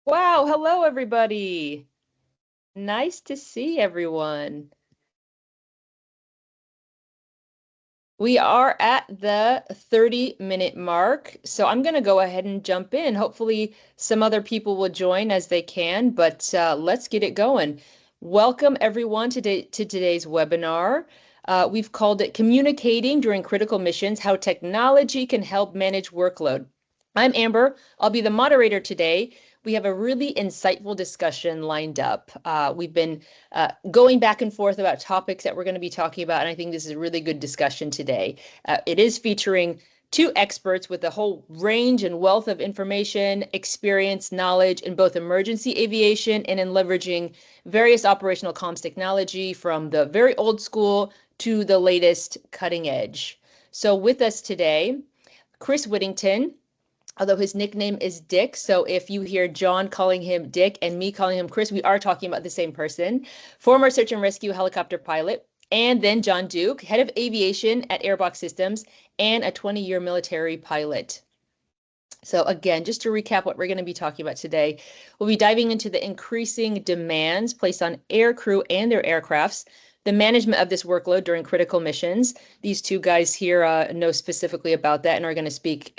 Wow, hello everybody. Nice to see everyone. We are at the 30-minute mark, so I'm going to go ahead and jump in. Hopefully, some other people will join as they can, but let's get it going. Welcome everyone to today's webinar. We've called it Communicating During Critical Missions, How Technology Can Help Manage Workload. I'm Amber. I'll be the moderator today. We have a really insightful discussion lined up. We've been going back and forth about topics that we're going to be talking about, and I think this is a really good discussion today. It is featuring two experts with a whole range and wealth of information, experience, knowledge in both emergency aviation and in leveraging various operational comms technology from the very old school to the latest cutting edge. So with us today, Chris Whittington, although his nickname is Dick. So if you hear John calling him Dick and me calling him Chris, we are talking about the same person. Former search and rescue helicopter pilot. And then John Duke, head of aviation at Airbox Systems and a 20-year military pilot. So again, just to recap what we're going to be talking about today, we'll be diving into the increasing demands placed on air crew and their aircrafts, the management of this workload during critical missions. These two guys here know specifically about that and are going to speak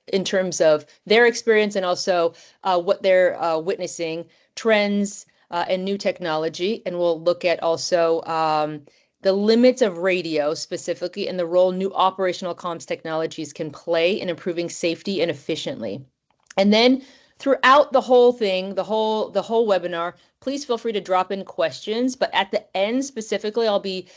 in terms of their experience and also what they're witnessing, trends and new technology. And we'll look at also the limits of radio specifically and the role new operational comms technologies can play in improving safety and efficiently. And then throughout the whole thing, the whole webinar, please feel free to drop in questions. But at the end specifically, I'll be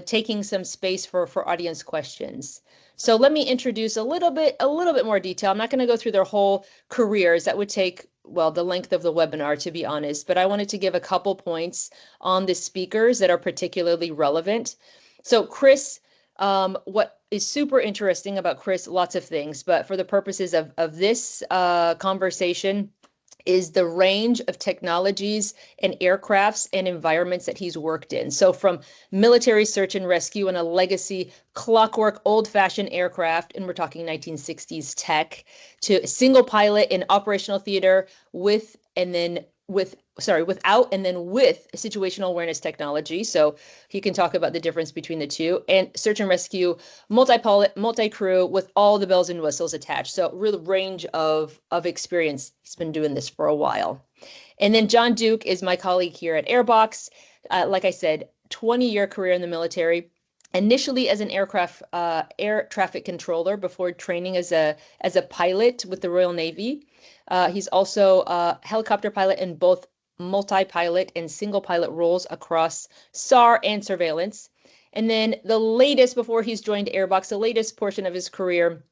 taking some space for audience questions. So let me introduce a little bit more detail. I'm not going to go through their whole careers. That would take, well, the length of the webinar, to be honest. But I wanted to give a couple points on the speakers that are particularly relevant. So Chris, what is super interesting about Chris, lots of things, but for the purposes of this conversation, is the range of technologies and aircrafts and environments that he's worked in. So from military search and rescue and a legacy clockwork old-fashioned aircraft, and we're talking 1960s tech, to single pilot in operational theater with and then without and then with situational awareness technology. So he can talk about the difference between the two, and search and rescue, multi-pilot, multi-crew with all the bells and whistles attached. So real range of experience. He's been doing this for a while. And then John Duke is my colleague here at Airbox. Like I said, 20-year career in the military. Initially as an air traffic controller before training as a pilot with the Royal Navy. He's also a helicopter pilot in both multi-pilot and single pilot roles across SAR and surveillance. And then the latest, before he's joined Airbox, the latest portion of his career,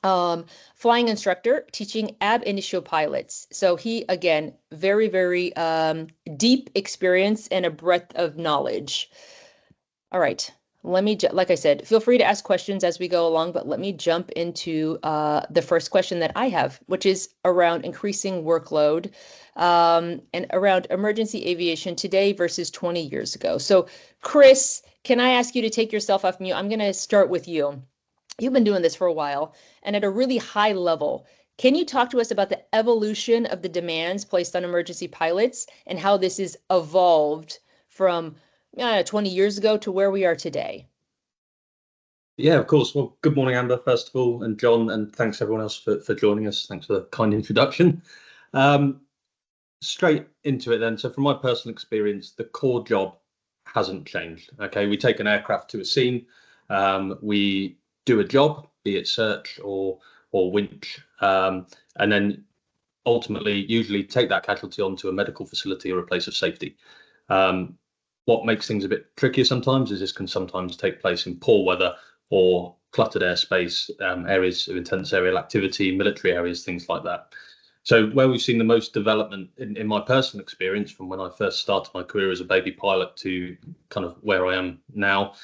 flying instructor teaching ab initio pilots. So he, again, very, very deep experience and a breadth of knowledge. All right. Let me, like I said, feel free to ask questions as we go along, but let me jump into the first question that I have, which is around increasing workload and around emergency aviation today versus 20 years ago. So, Chris, can I ask you to take yourself off mute? I'm going to start with you. You've been doing this for a while and at a really high level. Can you talk to us about the evolution of the demands placed on emergency pilots and how this has evolved from 20 years ago to where we are today? Yeah, of course. Well, good morning, Amber, first of all, and John, and thanks everyone else for joining us. Thanks for the kind introduction. Straight into it then. So from my personal experience, the core job hasn't changed. Okay, we take an aircraft to a scene, we do a job, be it search or winch, and then ultimately usually take that casualty onto a medical facility or a place of safety. What makes things a bit trickier sometimes is this can sometimes take place in poor weather or cluttered airspace, areas of intense aerial activity, military areas, things like that. So where we've seen the most development in my personal experience from when I first started my career as a baby pilot to kind of where I am now,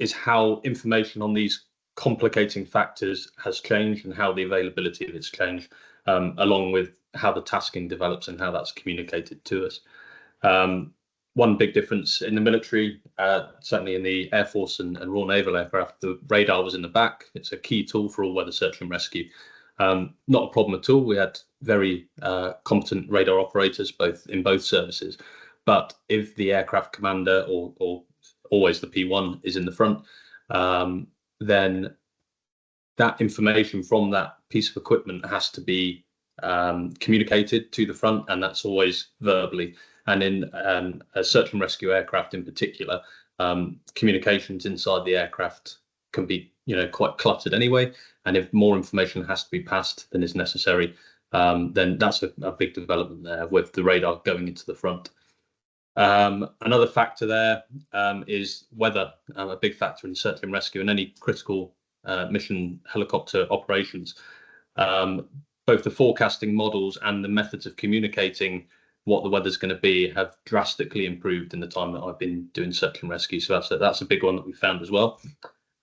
is how information on these complicating factors has changed and how the availability of it's changed, along with how the tasking develops and how that's communicated to us. One big difference in the military, certainly in the Air Force and Royal Naval aircraft, the radar was in the back. It's a key tool for all weather search and rescue. Not a problem at all. We had very competent radar operators in both services. But if the aircraft commander or always the P1 is in the front, then that information from that piece of equipment has to be communicated to the front, and that's always verbally. And in a search and rescue aircraft in particular, communications inside the aircraft can be, quite cluttered anyway. And if more information has to be passed than is necessary, then that's a big development there with the radar going into the front. Another factor there is weather, a big factor in search and rescue and any critical mission helicopter operations. Both the forecasting models and the methods of communicating what the weather's going to be have drastically improved in the time that I've been doing search and rescue. So that's a big one that we found as well.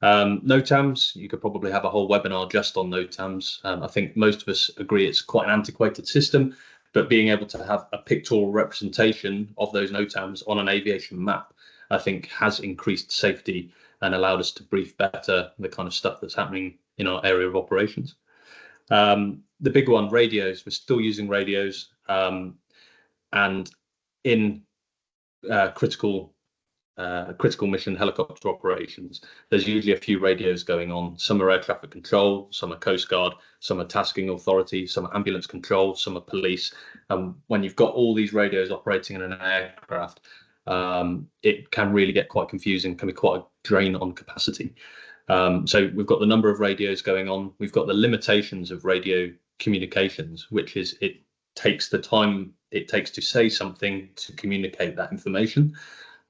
NOTAMs, you could probably have a whole webinar just on NOTAMs. I think most of us agree it's quite an antiquated system, but being able to have a pictorial representation of those NOTAMs on an aviation map, I think has increased safety and allowed us to brief better the kind of stuff that's happening in our area of operations. The big one, radios. We're still using radios, and in critical mission helicopter operations, there's usually a few radios going on. Some are air traffic control, some are Coast Guard, some are tasking authority, some are ambulance control, some are police. When you've got all these radios operating in an aircraft, it can really get quite confusing, can be quite a drain on capacity. So we've got the number of radios going on. We've got the limitations of radio communications, which is it takes the time it takes to say something to communicate that information.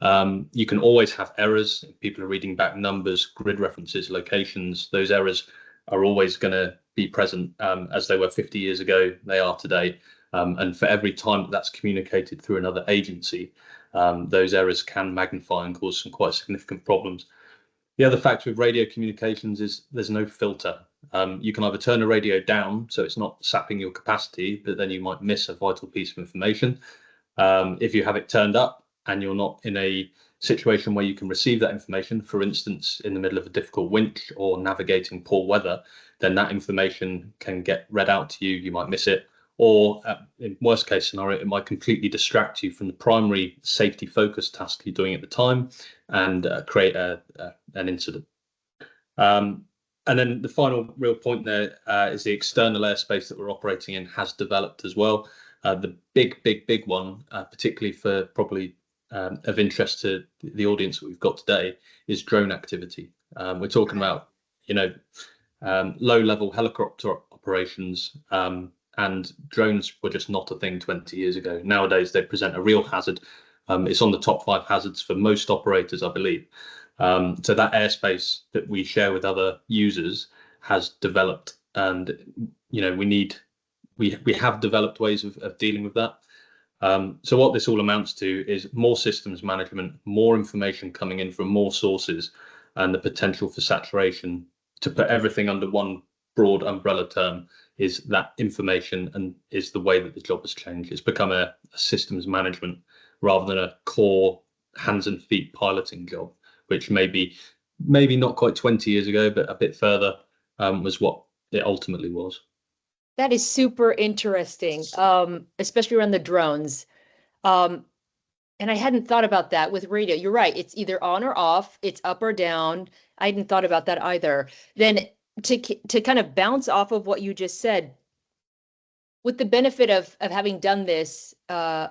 You can always have errors. If people are reading back numbers, grid references, locations, those errors are always going to be present, as they were 50 years ago, they are today. And for every time that's communicated through another agency, those errors can magnify and cause some quite significant problems. The other factor with radio communications is there's no filter. You can either turn a radio down so it's not sapping your capacity, but then you might miss a vital piece of information. If you have it turned up and you're not in a situation where you can receive that information, for instance, in the middle of a difficult winch or navigating poor weather, then that information can get read out to you. You might miss it, or in worst case scenario, it might completely distract you from the primary safety focus task you're doing at the time and create an incident. And then the final real point there is the external airspace that we're operating in has developed as well. The big one, particularly for probably of interest to the audience that we've got today, is drone activity. We're talking about, low-level helicopter operations, and drones were just not a thing 20 years ago. Nowadays, they present a real hazard. It's on the top 5 hazards for most operators, I believe. So that airspace that we share with other users has developed, and we have developed ways of dealing with that. So what this all amounts to is more systems management, more information coming in from more sources, and the potential for saturation. To put everything under one broad umbrella term is that information, and is the way that the job has changed. It's become a systems management rather than a core hands and feet piloting job, which maybe not quite 20 years ago, but a bit further, was what it ultimately was. That is super interesting, especially around the drones. And I hadn't thought about that with radio. You're right. It's either on or off. It's up or down. I hadn't thought about that either. Then to kind of bounce off of what you just said, with the benefit of having done this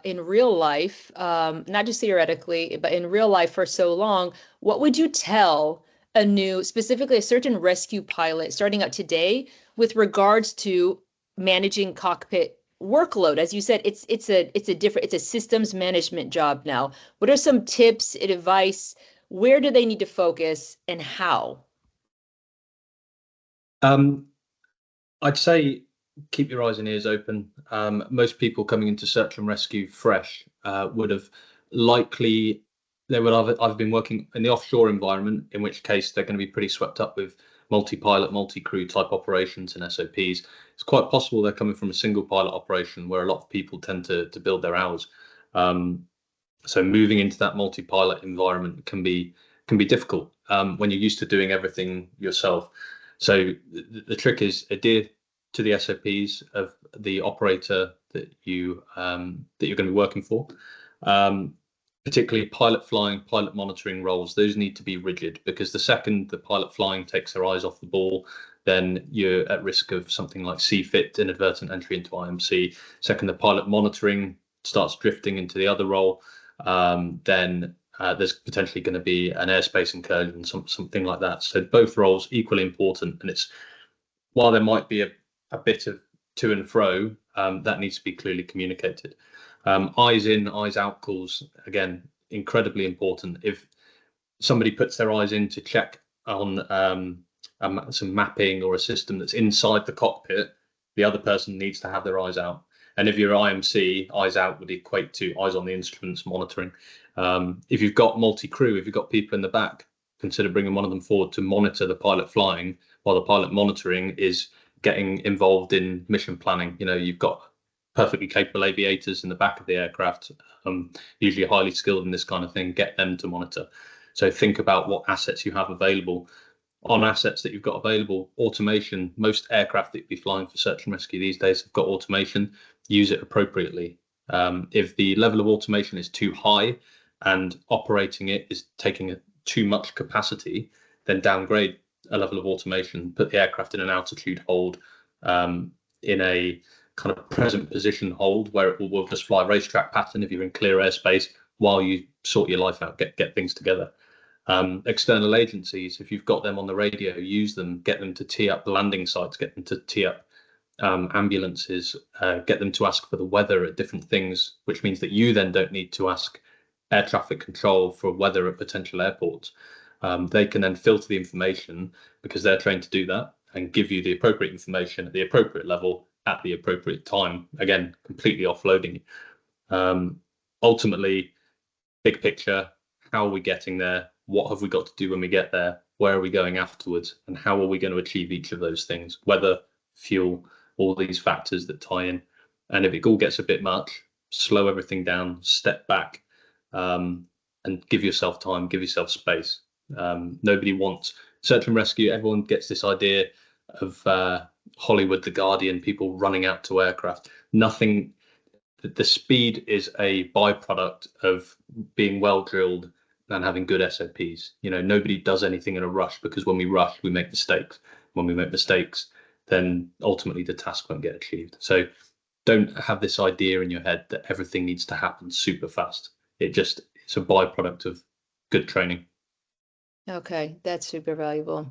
in real life, not just theoretically, but in real life for so long, what would you tell specifically a search and rescue pilot starting out today with regards to managing cockpit workload? As you said, it's a systems management job now. What are some tips and advice? Where do they need to focus and how? I'd say keep your eyes and ears open. Most people coming into search and rescue fresh would have likely, they would have either been working in the offshore environment, in which case they're going to be pretty swept up with multi-pilot, multi-crew type operations and SOPs. It's quite possible they're coming from a single pilot operation where a lot of people tend to build their hours. So moving into that multi-pilot environment can be difficult when you're used to doing everything yourself. So the trick is adhere to the SOPs of the operator that you're going to be working for. Particularly pilot flying, pilot monitoring roles, those need to be rigid, because the second the pilot flying takes their eyes off the ball, then you're at risk of something like CFIT, inadvertent entry into IMC. Second, the pilot monitoring starts drifting into the other role, then there's potentially going to be an airspace incursion, something like that. So both roles equally important, and it's, while there might be a bit of to and fro, that needs to be clearly communicated. Eyes in, eyes out calls, again, incredibly important. If somebody puts their eyes in to check on some mapping or a system that's inside the cockpit, the other person needs to have their eyes out. And if you're IMC, eyes out would equate to eyes on the instruments monitoring. If you've got multi-crew, if you've got people in the back, consider bringing one of them forward to monitor the pilot flying, while the pilot monitoring is getting involved in mission planning. You've got perfectly capable aviators in the back of the aircraft, usually highly skilled in this kind of thing. Get them to monitor. So think about what assets you have available. On assets that you've got available, automation. Most aircraft that you'd be flying for search and rescue these days have got automation. Use it appropriately. If the level of automation is too high and operating it is taking too much capacity, then downgrade a level of automation. Put the aircraft in an altitude hold, in a kind of present position hold, where it will just fly racetrack pattern if you're in clear airspace, while you sort your life out, get things together. External agencies, if you've got them on the radio, use them, get them to tee up landing sites, get them to tee up ambulances, get them to ask for the weather at different things, which means that you then don't need to ask air traffic control for weather at potential airports. They can then filter the information, because they're trained to do that, and give you the appropriate information at the appropriate level at the appropriate time. Again, completely offloading. Ultimately, big picture, how are we getting there? What have we got to do when we get there? Where are we going afterwards? And how are we going to achieve each of those things? Weather, fuel, all these factors that tie in. And if it all gets a bit much, slow everything down, step back, and give yourself time, give yourself space. Nobody wants search and rescue. Everyone gets this idea of Hollywood, The Guardian, people running out to aircraft. Nothing. The speed is a byproduct of being well drilled and having good SOPs. Nobody does anything in a rush, because when we rush, we make mistakes. When we make mistakes, then ultimately the task won't get achieved. So don't have this idea in your head that everything needs to happen super fast. It's a byproduct of good training. Okay, that's super valuable.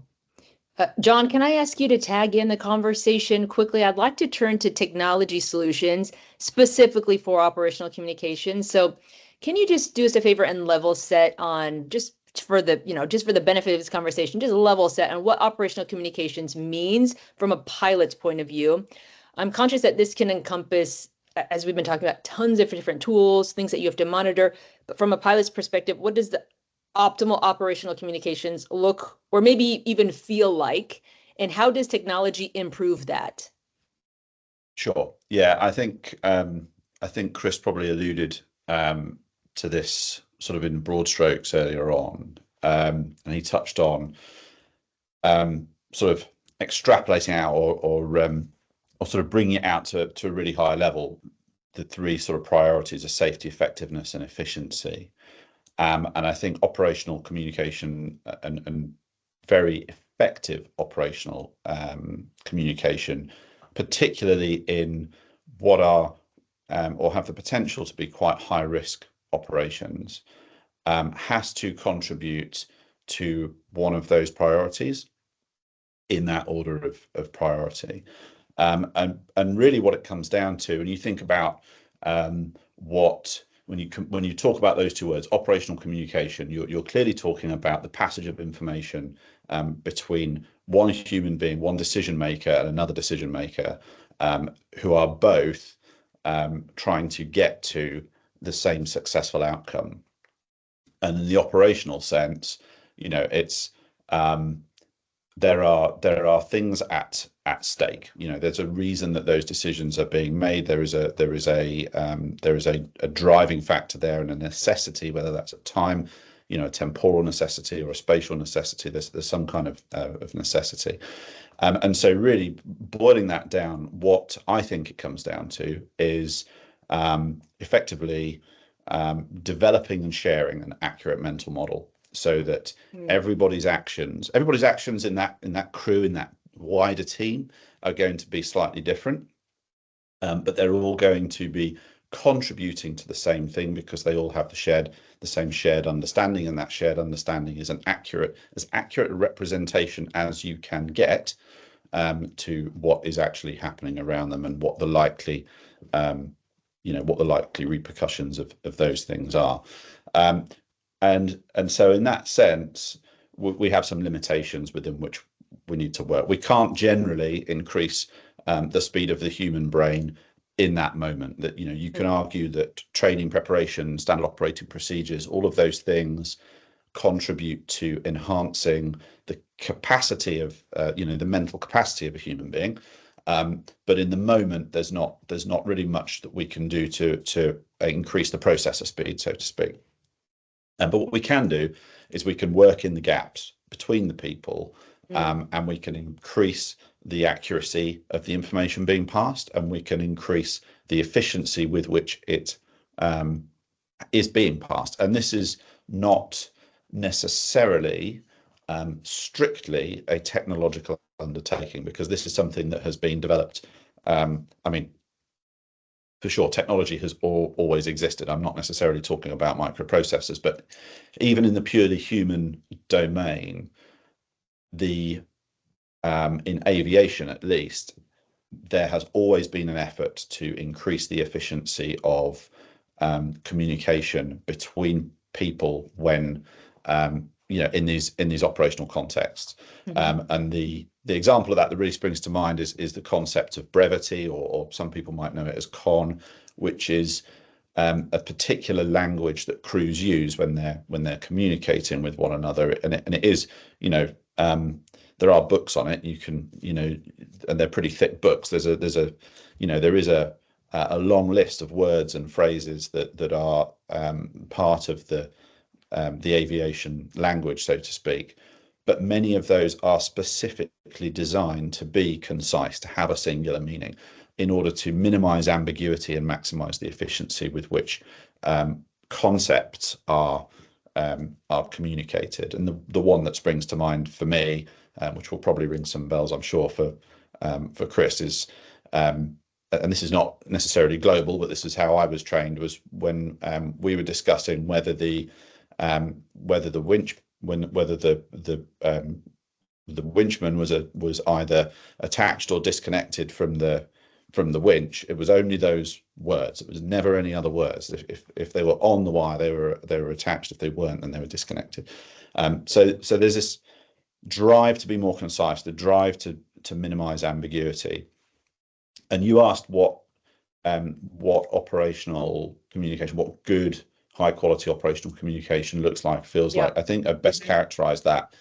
John, can I ask you to tag in the conversation quickly? I'd like to turn to technology solutions specifically for operational communications. So can you just do us a favor and level set on, just for the benefit of this conversation, just level set on what operational communications means from a pilot's point of view? I'm conscious that this can encompass, as we've been talking about, tons of different tools, things that you have to monitor. But from a pilot's perspective, what does the optimal operational communications look, or maybe even feel like, and how does technology improve that? Sure. Yeah, I think Chris probably alluded to this sort of in broad strokes earlier on, and he touched on sort of extrapolating out or sort of bringing it out to a really high level. The three sort of priorities are safety, effectiveness, and efficiency. And I think operational communication and very effective operational communication, particularly in what are or have the potential to be quite high risk operations, has to contribute to one of those priorities in that order of priority. And really what it comes down to, and you think about when you talk about those two words, operational communication, you're clearly talking about the passage of information between one human being, one decision maker, and another decision maker, who are both trying to get to the same successful outcome. And in the operational sense, it's there are things at stake. There's a reason that those decisions are being made. There is a driving factor there and a necessity, whether that's at time, a temporal necessity or a spatial necessity. There's some kind of necessity. And so really boiling that down, what I think it comes down to is effectively developing and sharing an accurate mental model, so that everybody's actions in that crew, in that wider team, are going to be slightly different, but they're all going to be contributing to the same thing, because they all have the same shared understanding, and that shared understanding is as accurate a representation as you can get to what is actually happening around them, and what the likely repercussions of those things are. And so in that sense, we have some limitations within which we need to work. We can't generally increase the speed of the human brain in that moment. That you can argue that training, preparation, standard operating procedures, all of those things contribute to enhancing the capacity of the mental capacity of a human being, but in the moment there's not really much that we can do to increase the processor speed, so to speak. But what we can do is we can work in the gaps between the people, and we can increase the accuracy of the information being passed, and we can increase the efficiency with which it is being passed. And this is not necessarily strictly a technological undertaking, because this is something that has been developed. For sure, technology has always existed. I'm not necessarily talking about microprocessors, but even in the purely human domain, in aviation at least, there has always been an effort to increase the efficiency of communication between people when in these operational contexts. And the example of that really springs to mind is the concept of brevity, or some people might know it as con, which is a particular language that crews use when they're communicating with one another. And it is, there are books on it. You can, and they're pretty thick books. There is a long list of words and phrases that are part of the aviation language, so to speak. But many of those are specifically designed to be concise, to have a singular meaning, in order to minimize ambiguity and maximize the efficiency with which concepts are communicated. And the one that springs to mind for me, which will probably ring some bells, I'm sure, for Chris, is and this is not necessarily global, but this is how I was trained, was when we were discussing whether the winchman was either attached or disconnected from the winch. It was only those words. It was never any other words. If they were on the wire, they were attached. If they weren't, then they were disconnected. So there's this drive to be more concise, the drive to minimize ambiguity. And you asked what operational communication, what good high quality operational communication looks like, feels like. I think I best characterize that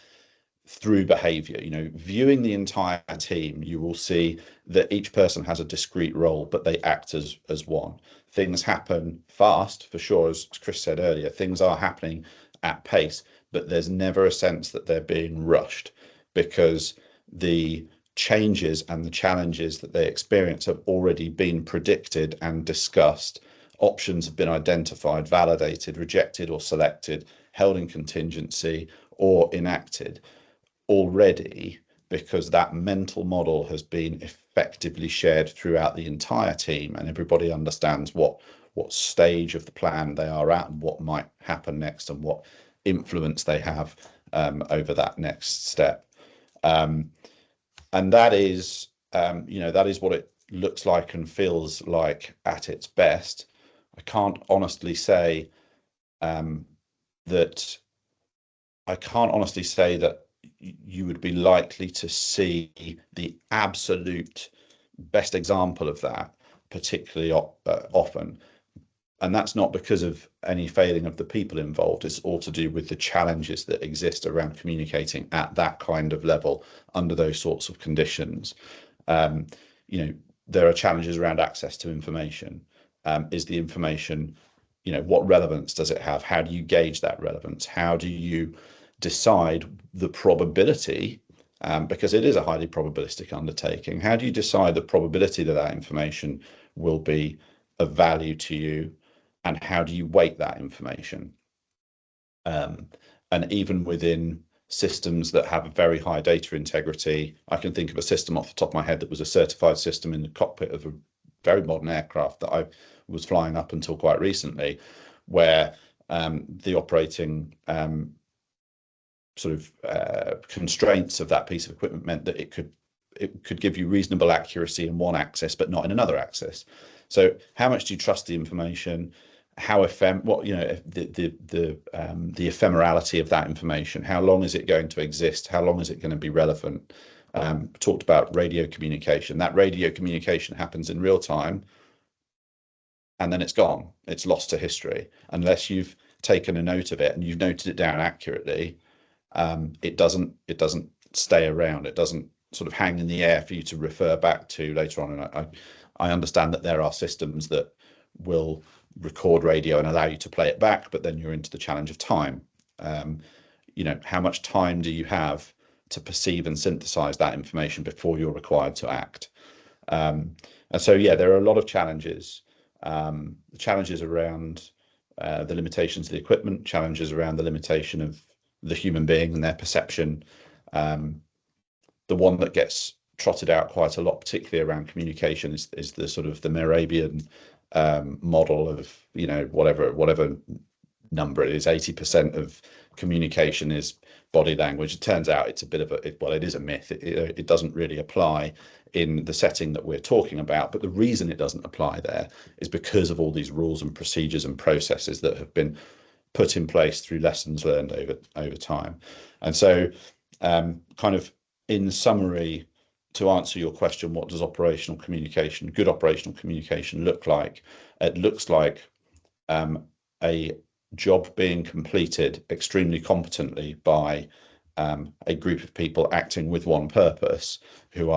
through behavior. Viewing the entire team, you will see that each person has a discrete role, but they act as one. Things happen fast, for sure, as Chris said earlier. Things are happening at pace, but there's never a sense that they're being rushed, because the changes and the challenges that they experience have already been predicted and discussed. Options have been identified, validated, rejected or selected, held in contingency or enacted already, because that mental model has been effectively shared throughout the entire team, and everybody understands what stage of the plan they are at, and what might happen next, and what influence they have over that next step. And that is what it looks like and feels like at its best. I can't honestly say that you would be likely to see the absolute best example of that particularly often. And that's not because of any failing of the people involved. It's all to do with the challenges that exist around communicating at that kind of level under those sorts of conditions. There are challenges around access to information. Is the information you know, what relevance does it have? How do you gauge that relevance? How do you decide the probability? Because it is a highly probabilistic undertaking. How do you decide the probability that that information will be of value to you, and how do you weight that information? And even within systems that have a very high data integrity, I can think of a system off the top of my head that was a certified system in the cockpit of a very modern aircraft that I was flying up until quite recently, where the operating constraints of that piece of equipment meant that it could give you reasonable accuracy in one axis but not in another axis. So how much do you trust the information? How the ephemerality of that information? How long is it going to exist? How long is it going to be relevant? Talked about radio communication. That radio communication happens in real time, and then it's gone. It's lost to history unless you've taken a note of it and you've noted it down accurately. It doesn't stay around. It doesn't sort of hang in the air for you to refer back to later on. And I understand that there are systems that will record radio and allow you to play it back, but then you're into the challenge of time. You know, how much time do you have to perceive and synthesize that information before you're required to act? And so, yeah, there are a lot of challenges. The challenges around the limitations of the equipment, challenges around the limitation of the human being and their perception. The one that gets trotted out quite a lot, particularly around communication, is the sort of the Mehrabian model of, you know, whatever number it is, 80% of communication is body language. It turns out it's a bit of it is a myth. It doesn't really apply in the setting that we're talking about, but the reason it doesn't apply there is because of all these rules and procedures and processes that have been put in place through lessons learned over time. And so kind of in summary, to answer your question, what does good operational communication look like? It looks like a job being completed extremely competently by a group of people acting with one purpose, who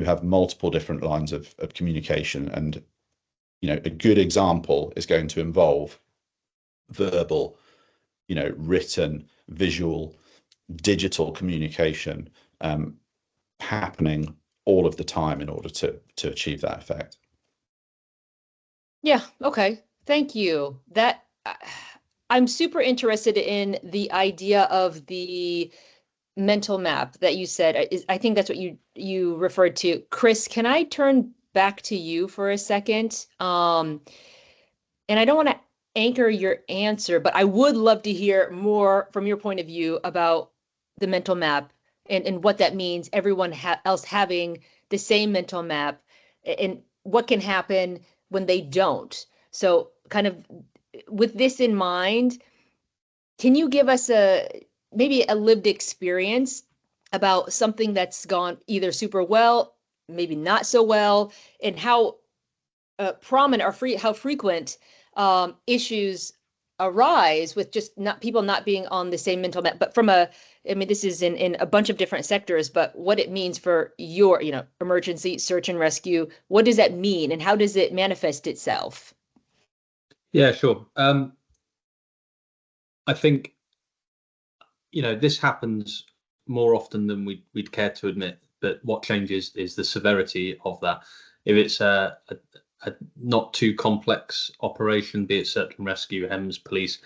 have multiple different lines of communication. And, you know, a good example is going to involve verbal, you know, written, visual, digital communication happening all of the time in order to achieve that effect. Yeah, okay. Thank you. That I'm super interested in the idea of the mental map that you said. I think that's what you referred to. Chris, can I turn back to you for a second? And I don't want to anchor your answer, but I would love to hear more from your point of view about the mental map and what that means, everyone else having the same mental map, and what can happen when they don't. So kind of with this in mind, can you give us maybe a lived experience about something that's gone either super well, maybe not so well, and how prominent or how frequent issues arise with just people not being on the same mental map? But I mean, this is in a bunch of different sectors, but what it means for your, you know, emergency search and rescue, what does that mean and how does it manifest itself? Yeah, sure. I think, you know, this happens more often than we'd care to admit, but what changes is the severity of that. If it's a not too complex operation, be it search and rescue, HEMS, police,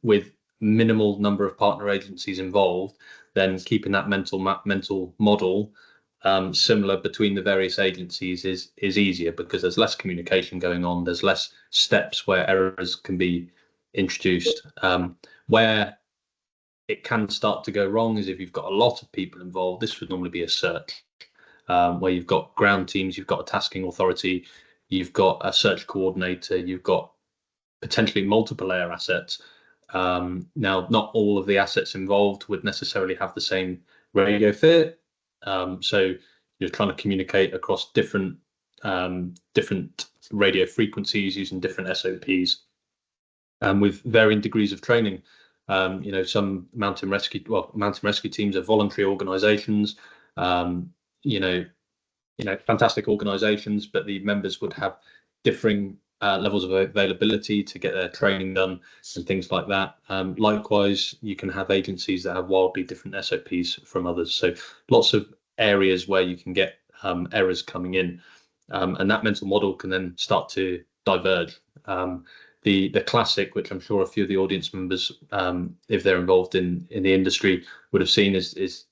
with minimal number of partner agencies involved, then keeping that mental model similar between the various agencies is easier, because there's less communication going on. There's less steps where errors can be introduced. Where it can start to go wrong is if you've got a lot of people involved. This would normally be a search, where you've got ground teams, you've got a tasking authority, you've got a search coordinator, you've got potentially multiple air assets. Now, not all of the assets involved would necessarily have the same radio fit. So you're trying to communicate across different radio frequencies using different SOPs, with varying degrees of training. You know, some mountain rescue teams are voluntary organisations. You know, fantastic organisations, but the members would have differing levels of availability to get their training done and things like that. Likewise, you can have agencies that have wildly different SOPs from others. So lots of areas where you can get errors coming in, and that mental model can then start to diverge. The classic, which I'm sure a few of the audience members, if they're involved in the industry, would have seen is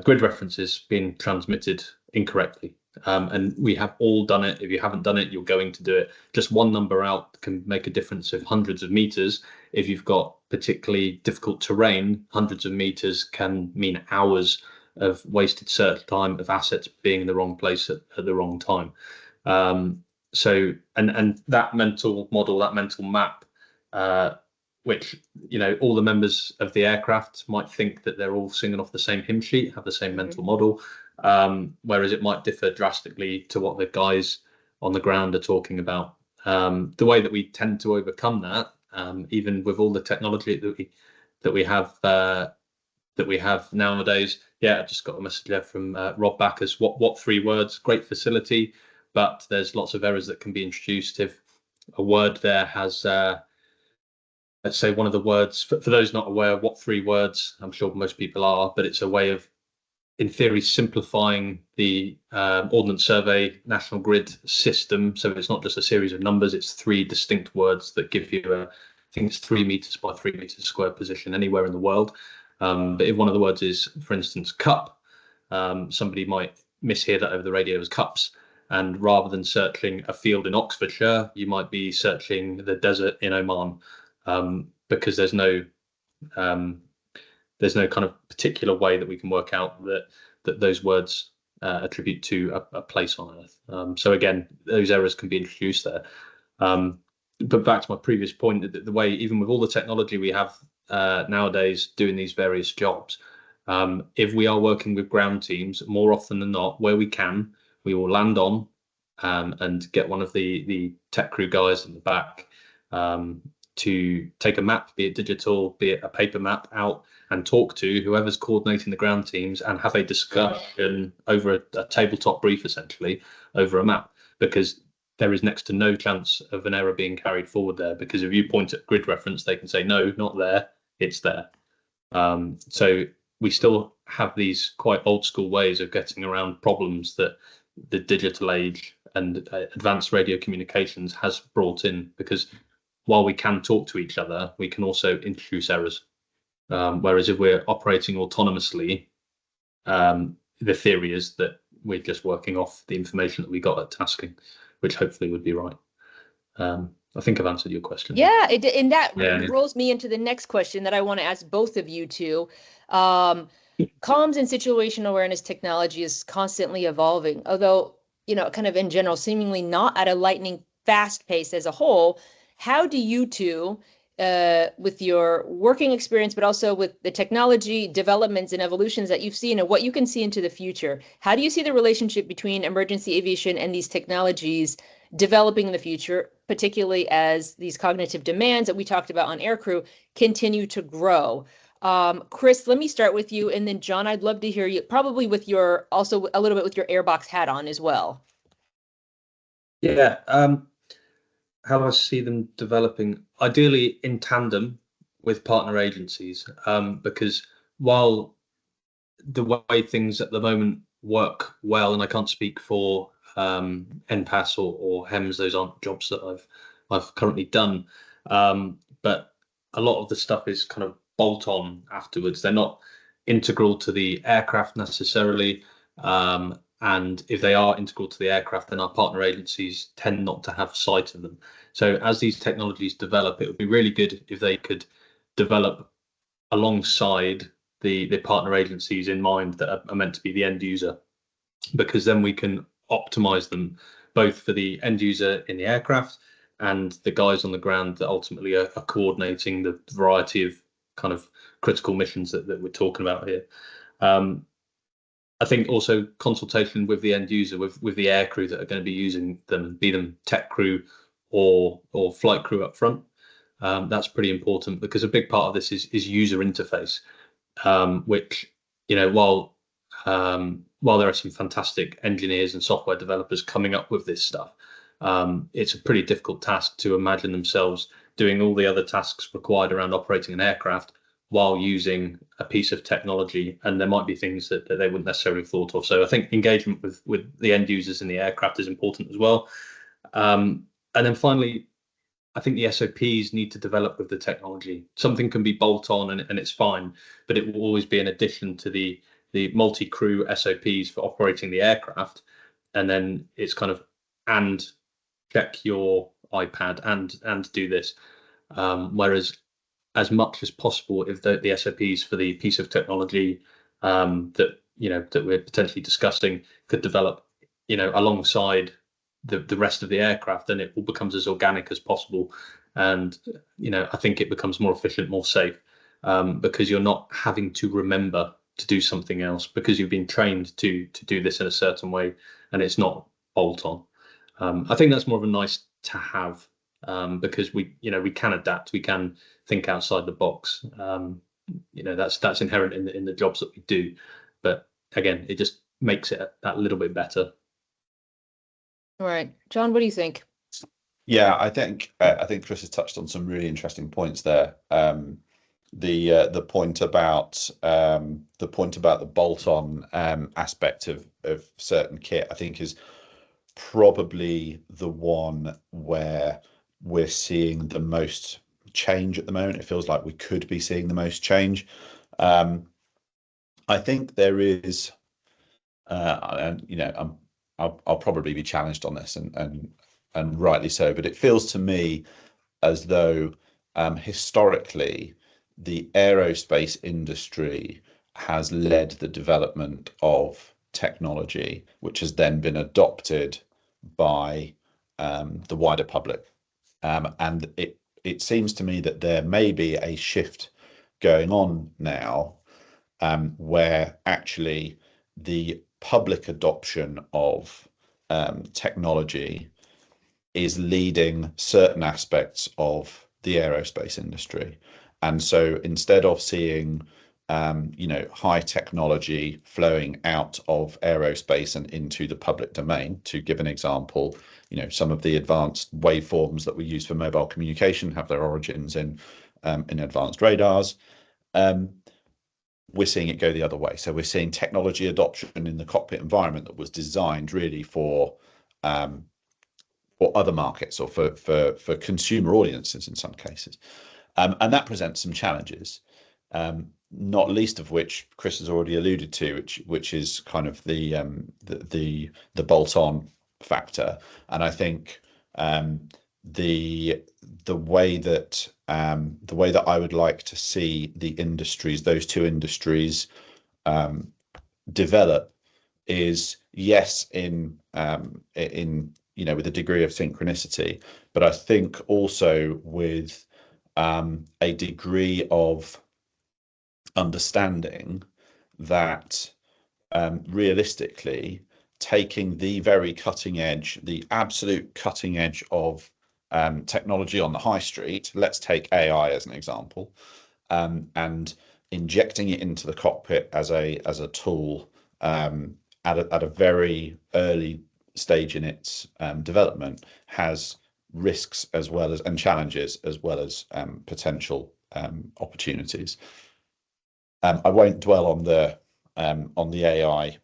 grid references being transmitted incorrectly. And we have all done it. If you haven't done it, you're going to do it. Just one number out can make a difference of hundreds of meters. If you've got particularly difficult terrain, hundreds of meters can mean hours of wasted search time, of assets being in the wrong place at the wrong time. So that mental model, that mental map, which, you know, all the members of the aircraft might think that they're all singing off the same hymn sheet, have the same mental model, whereas it might differ drastically to what the guys on the ground are talking about. The way that we tend to overcome that, even with all the technology that we have nowadays. Yeah, I just got a message there from Rob Backus. What 3 words? Great facility, but there's lots of errors that can be introduced if a word there has. Let's say one of the words, for those not aware, what 3 words, I'm sure most people are, but it's a way of, in theory, simplifying the Ordnance Survey National Grid system. So it's not just a series of numbers, it's 3 distinct words that give you I think it's 3 meters by 3 meters square position anywhere in the world. But if one of the words is, for instance, cup, somebody might mishear that over the radio as cups. And rather than searching a field in Oxfordshire, you might be searching the desert in Oman. Because there's no kind of particular way that we can work out that those words attribute to a place on Earth. So again, those errors can be introduced there. But back to my previous point, the way, even with all the technology we have nowadays doing these various jobs, if we are working with ground teams, more often than not, where we can, we will land on and get one of the tech crew guys in the back to take a map, be it digital, be it a paper map, out and talk to whoever's coordinating the ground teams and have a discussion over a tabletop brief, essentially, over a map, because there is next to no chance of an error being carried forward there, because if you point at grid reference, they can say, no, not there, it's there. So we still have these quite old school ways of getting around problems that the digital age and advanced radio communications has brought in, because while we can talk to each other, we can also introduce errors. Whereas if we're operating autonomously, the theory is that we're just working off the information that we got at tasking, which hopefully would be right. I think I've answered your question. Yeah, and that rolls me into the next question that I want to ask both of you two. Comms and situational awareness technology is constantly evolving, although, you know, kind of in general, seemingly not at a lightning fast pace as a whole. How do you two, with your working experience, but also with the technology developments and evolutions that you've seen and what you can see into the future, how do you see the relationship between emergency aviation and these technologies developing in the future, particularly as these cognitive demands that we talked about on aircrew continue to grow? Chris, let me start with you, and then John, I'd love to hear you, probably with your, also a little bit with your airbox hat on as well. Yeah. How do I see them developing? Ideally in tandem with partner agencies, because while the way things at the moment work well, and I can't speak for NPAS or HEMS, those aren't jobs that I've currently done, but a lot of the stuff is kind of bolt on afterwards. They're not integral to the aircraft necessarily. And if they are integral to the aircraft, then our partner agencies tend not to have sight of them. So as these technologies develop, it would be really good if they could develop alongside the partner agencies in mind that are meant to be the end user, because then we can optimize them both for the end user in the aircraft and the guys on the ground that ultimately are coordinating the variety of kind of critical missions that we're talking about here. I think also consultation with the end user, with the air crew that are going to be using them, be them tech crew or flight crew up front. That's pretty important, because a big part of this is user interface, which, you know, while there are some fantastic engineers and software developers coming up with this stuff, it's a pretty difficult task to imagine themselves doing all the other tasks required around operating an aircraft while using a piece of technology, and there might be things that they wouldn't necessarily have thought of. So I think engagement with the end users in the aircraft is important as well. And then finally, I think the SOPs need to develop with the technology. Something can be bolt on and it's fine, but it will always be an addition to the multi-crew SOPs for operating the aircraft. And then it's kind of, and check your iPad and do this. Whereas as much as possible, if the SOPs for the piece of technology that that we're potentially discussing could develop, alongside the rest of the aircraft, then it all becomes as organic as possible, and I think it becomes more efficient, more safe, because you're not having to remember to do something else because you've been trained to do this in a certain way, and it's not bolt on. I think that's more of a nice to have, because we can adapt, we can think outside the box. That's inherent in the jobs that we do, but again, it just makes it that little bit better. All right, John, what do you think? Yeah, I think Chris has touched on some really interesting points there. The point about the bolt-on aspect of certain kit, I think, is probably the one where we're seeing the most change at the moment. It feels like we could be seeing the most change. I think there is, and I'll probably be challenged on this, and rightly so. But it feels to me as though historically the aerospace industry has led the development of technology, which has then been adopted by the wider public. And it seems to me that there may be a shift going on now, where actually the public adoption of technology is leading certain aspects of the aerospace industry. And so instead of seeing high technology flowing out of aerospace and into the public domain, to give an example, some of the advanced waveforms that we use for mobile communication have their origins in advanced radars. We're seeing it go the other way. So we're seeing technology adoption in the cockpit environment that was designed really for other markets, or for consumer audiences in some cases, and that presents some challenges, not least of which Chris has already alluded to, which is kind of the bolt-on factor. And I think the way that I would like to see those two industries develop is, yes, in with a degree of synchronicity, but I think also with a degree of understanding that realistically, taking the very cutting edge, the absolute cutting edge of technology on the high street, let's take AI as an example, and injecting it into the cockpit as a tool at a very early stage in its development, has risks as well as, and challenges as well as, potential opportunities. I won't dwell on the AI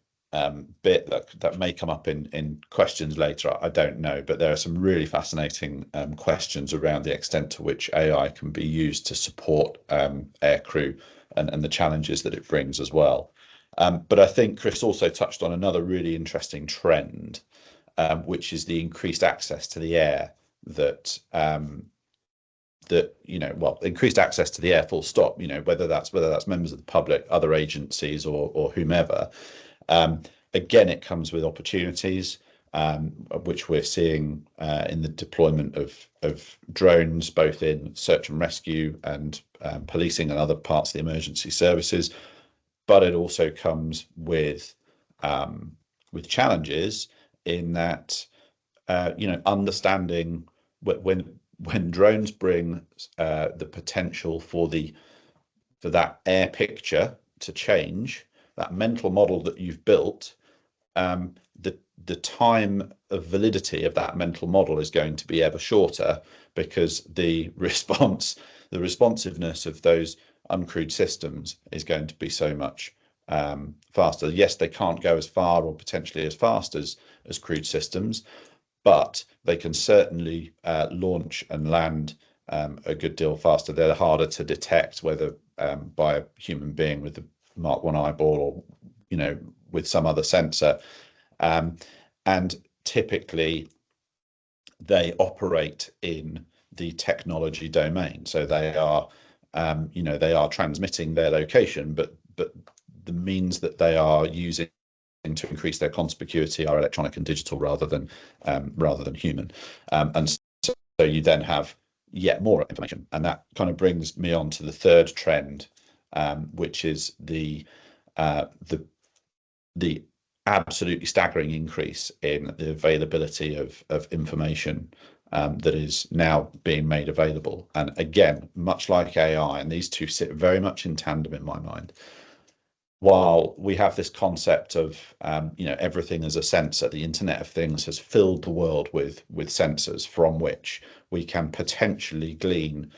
bit that may come up in questions later. I don't know, but there are some really fascinating questions around the extent to which AI can be used to support aircrew and the challenges that it brings as well. But I think Chris also touched on another really interesting trend, which is the increased access to the air that increased access to the air, full stop, whether that's members of the public, other agencies, or whomever. Again, it comes with opportunities, which we're seeing in the deployment of drones, both in search and rescue and policing and other parts of the emergency services. But it also comes with challenges in that, understanding when drones bring the potential for that air picture to change, that mental model that you've built, the the time of validity of that mental model is going to be ever shorter, because the responsiveness of those uncrewed systems is going to be so much faster. Yes, they can't go as far or potentially as fast as crewed systems, but they can certainly launch and land a good deal faster. They're harder to detect, whether by a human being with the Mark 1 eyeball, or with some other sensor. And typically they operate in the technology domain, so they are they are transmitting their location, but the means that they are using to increase their conspicuity are electronic and digital rather than human. And so you then have yet more information, and that kind of brings me on to the third trend, which is the absolutely staggering increase in the availability of information that is now being made available. And again, much like AI, and these two sit very much in tandem in my mind. While we have this concept of everything as a sensor, the Internet of Things has filled the world with sensors from which we can potentially glean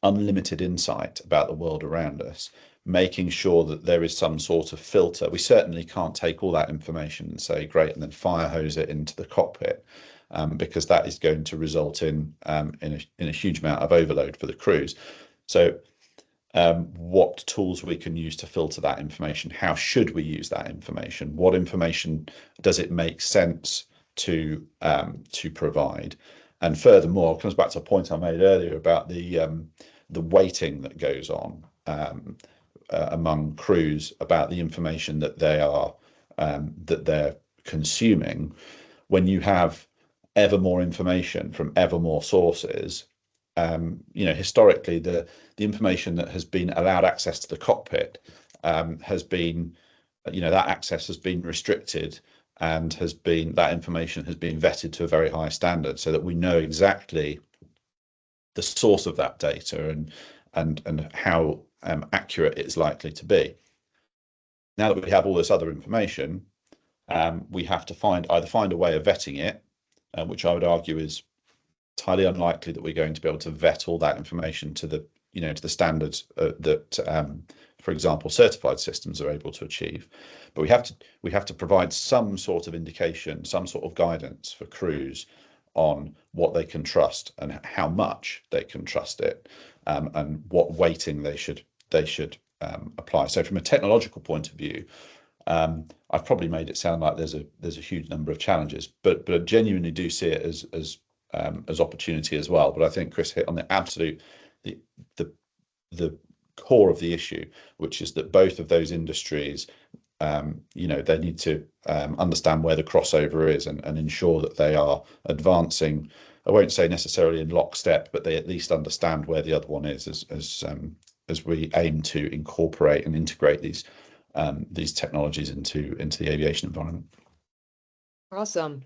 unlimited insight about the world around us, making sure that there is some sort of filter. We certainly can't take all that information and say, great, and then fire hose it into the cockpit, because that is going to result in a huge amount of overload for the crews. So what tools we can use to filter that information, how should we use that information, what information does it make sense to provide. And furthermore, it comes back to a point I made earlier about the weighting that goes on among crews about the information that they're consuming. When you have ever more information from ever more sources, historically the information that has been allowed access to the cockpit has been, that access has been restricted, and that information has been vetted to a very high standard, so that we know exactly the source of that data and how accurate it's likely to be. Now that we have all this other information, we have to either find a way of vetting it, which I would argue is highly unlikely that we're going to be able to vet all that information to the standards that for example certified systems are able to achieve. But we have to provide some sort of indication, some sort of guidance for crews on what they can trust and how much they can trust it, and what weighting they should apply. So from a technological point of view, I've probably made it sound like there's a huge number of challenges, but I genuinely do see it as opportunity as well. But I think Chris hit on the core of the issue, which is that both of those industries, they need to understand where the crossover is and ensure that they are advancing. I won't say necessarily in lockstep, but they at least understand where the other one is as we aim to incorporate and integrate these technologies into the aviation environment. Awesome.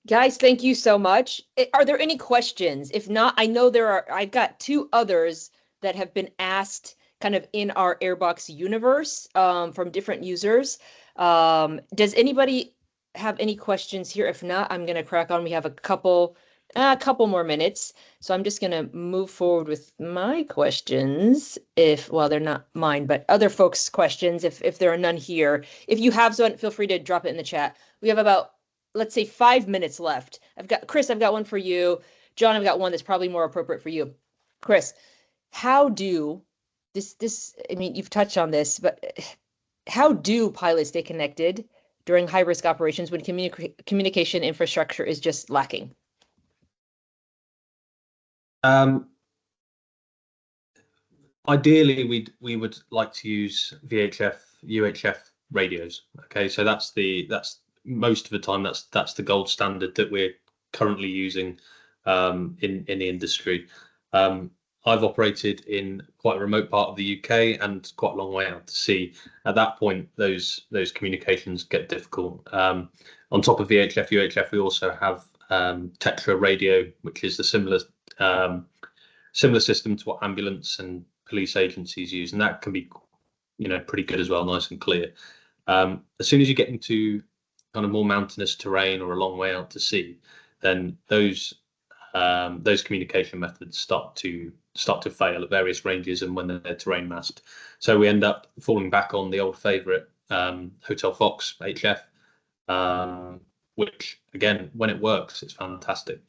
Guys, thank you so much. Are there any questions? If not, I know I've got two others that have been asked kind of in our Airbox universe from different users. Does anybody have any questions here? If not, I'm going to crack on. We have a couple more minutes. So I'm just going to move forward with my questions well, they're not mine, but other folks' questions, if there are none here. If you have one, feel free to drop it in the chat. We have about, let's say, 5 minutes left. Chris, I've got one for you. John, I've got one that's probably more appropriate for you. Chris, how do I mean, you've touched on this, but how do pilots stay connected during high risk operations when communication infrastructure is just lacking? Ideally, we would like to use VHF, UHF radios. Okay, so that's most of the time that's the gold standard that we're currently using in the industry. I've operated in quite a remote part of the UK and quite a long way out to sea. At that point, those communications get difficult. On top of VHF, UHF, we also have Tetra radio, which is the similar system to what ambulance and police agencies use, and that can be pretty good as well, nice and clear. As soon as you get into kind of more mountainous terrain or a long way out to sea, then those communication methods start to fail at various ranges and when they're terrain masked. So we end up falling back on the old favourite Hotel Fox HF, which again, when it works, it's fantastic.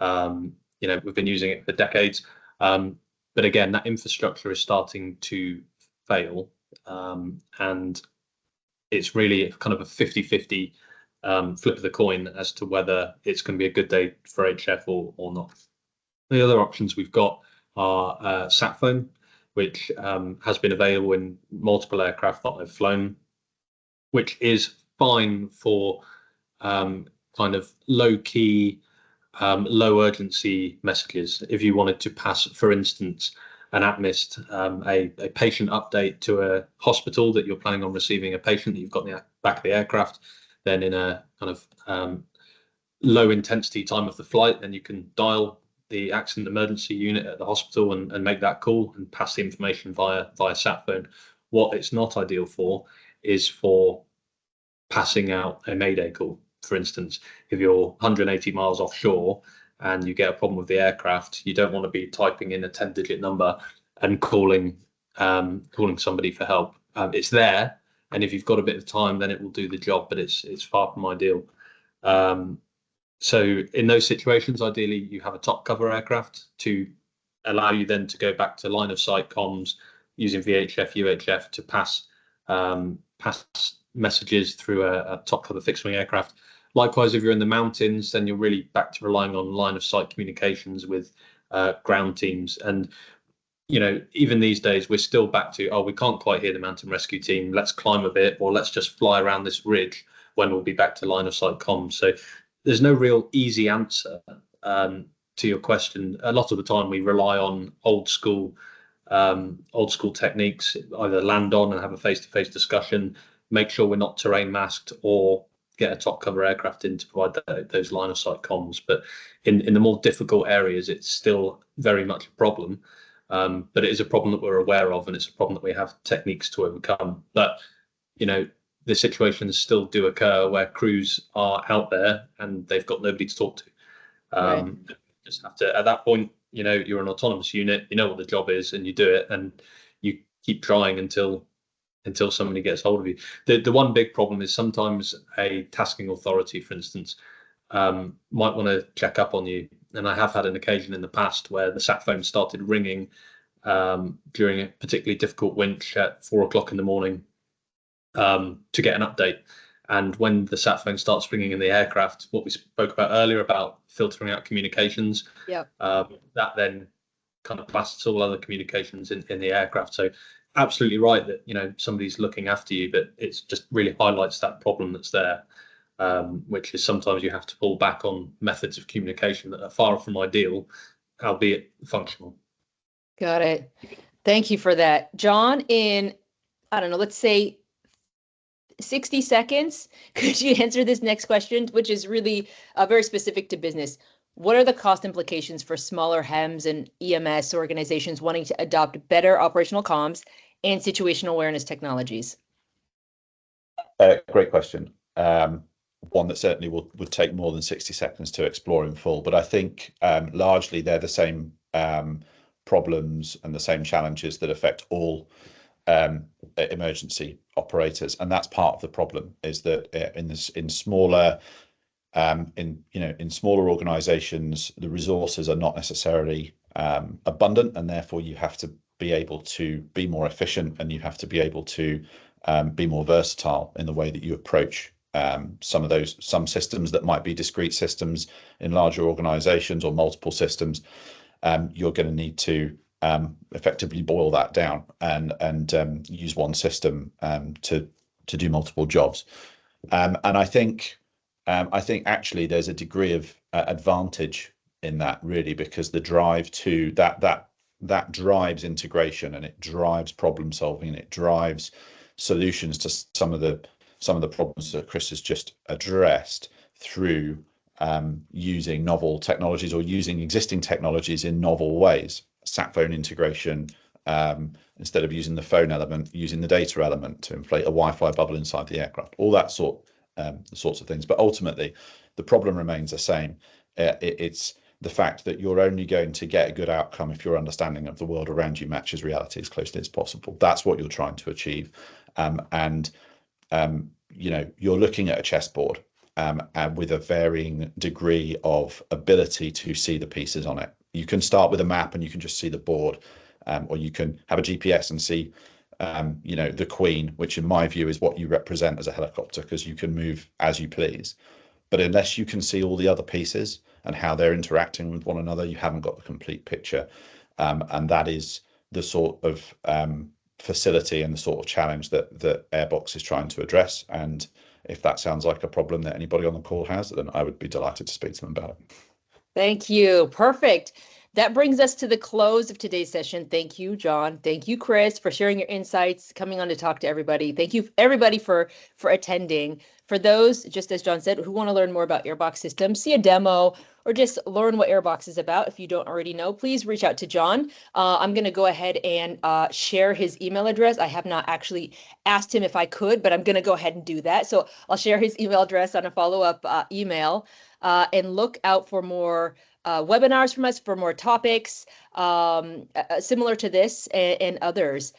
We've been using it for decades, but again, that infrastructure is starting to fail, and it's really kind of a 50-50 flip of the coin as to whether it's going to be a good day for HF or not. The other options we've got are sat phone, which has been available in multiple aircraft that I've flown, which is fine for kind of low key, low urgency messages. If you wanted to pass, for instance, an ATMIST, a patient update to a hospital that you're planning on receiving a patient that you've got in the back of the aircraft, then in a kind of low intensity time of the flight, then you can dial the accident emergency unit at the hospital and make that call and pass the information via sat phone. What it's not ideal for is for passing out a mayday call. For instance, if you're 180 miles offshore and you get a problem with the aircraft, you don't want to be typing in a 10-digit number and calling somebody for help. It's there, and if you've got a bit of time, then it will do the job, but it's far from ideal. So in those situations, ideally, you have a top cover aircraft to allow you then to go back to line of sight comms using VHF, UHF to pass messages through a top cover fixed wing aircraft. Likewise, if you're in the mountains, then you're really back to relying on line of sight communications with ground teams. And even these days, we're still back to, we can't quite hear the mountain rescue team. Let's climb a bit, or let's just fly around this ridge when we'll be back to line of sight comms. So there's no real easy answer to your question. A lot of the time, we rely on old school techniques, either land on and have a face-to-face discussion, make sure we're not terrain masked, or get a top cover aircraft in to provide those line of sight comms. But in the more difficult areas, it's still very much a problem. But it is a problem that we're aware of, and it's a problem that we have techniques to overcome. But the situations still do occur where crews are out there and they've got nobody to talk to. Right. Just have to, at that point, you're an autonomous unit, you know what the job is, and you do it, and you keep trying until somebody gets hold of you. The one big problem is sometimes a tasking authority, for instance, might want to check up on you. And I have had an occasion in the past where the sat phone started ringing during a particularly difficult winch at 4 o'clock in the morning to get an update. And when the sat phone starts ringing in the aircraft, what we spoke about earlier about filtering out communications, that then kind of blasts all other communications in the aircraft. So absolutely right that somebody's looking after you, but it's just really highlights that problem that's there, which is sometimes you have to pull back on methods of communication that are far from ideal, albeit functional. Got it. Thank you for that, John. In, I don't know, let's say 60 seconds, could you answer this next question, which is really very specific to business? What are the cost implications for smaller HEMS and EMS organizations wanting to adopt better operational comms and situational awareness technologies? Great question. One that certainly would take more than 60 seconds to explore in full. But I think largely they're the same problems and the same challenges that affect all emergency operators, and that's part of the problem. Is that in smaller organizations, the resources are not necessarily abundant, and therefore you have to be able to be more efficient, and you have to be able to be more versatile in the way that you approach some systems that might be discrete systems in larger organizations or multiple systems. You're going to need to effectively boil that down and use one system to do multiple jobs. And I think actually there's a degree of advantage in that, really, because the drive to that drives integration, and it drives problem solving, and it drives solutions to some of the problems that Chris has just addressed through using novel technologies or using existing technologies in novel ways. Sat phone integration, instead of using the phone element, using the data element to inflate a Wi-Fi bubble inside the aircraft. All that sort sorts of things. But ultimately, the problem remains the same. It's the fact that you're only going to get a good outcome if your understanding of the world around you matches reality as closely as possible. That's what you're trying to achieve. You're looking at a chessboard, and with a varying degree of ability to see the pieces on it. You can start with a map and you can just see the board, or you can have a GPS and see the queen, which in my view is what you represent as a helicopter, because you can move as you please. But unless you can see all the other pieces and how they're interacting with one another, you haven't got the complete picture. And that is the sort of facility and the sort of challenge that Airbox is trying to address. And if that sounds like a problem that anybody on the call has, then I would be delighted to speak to them about it. Thank you. Perfect. That brings us to the close of today's session. Thank you, John. Thank you, Chris, for sharing your insights, coming on to talk to everybody. Thank you, everybody, for attending. For those, just as John said, who want to learn more about Airbox systems, see a demo, or just learn what Airbox is about, if you don't already know, please reach out to John. I'm going to go ahead and share his email address. I have not actually asked him if I could, but I'm going to go ahead and do that. So I'll share his email address on a follow-up email, and look out for more webinars from us, for more topics similar to this and others.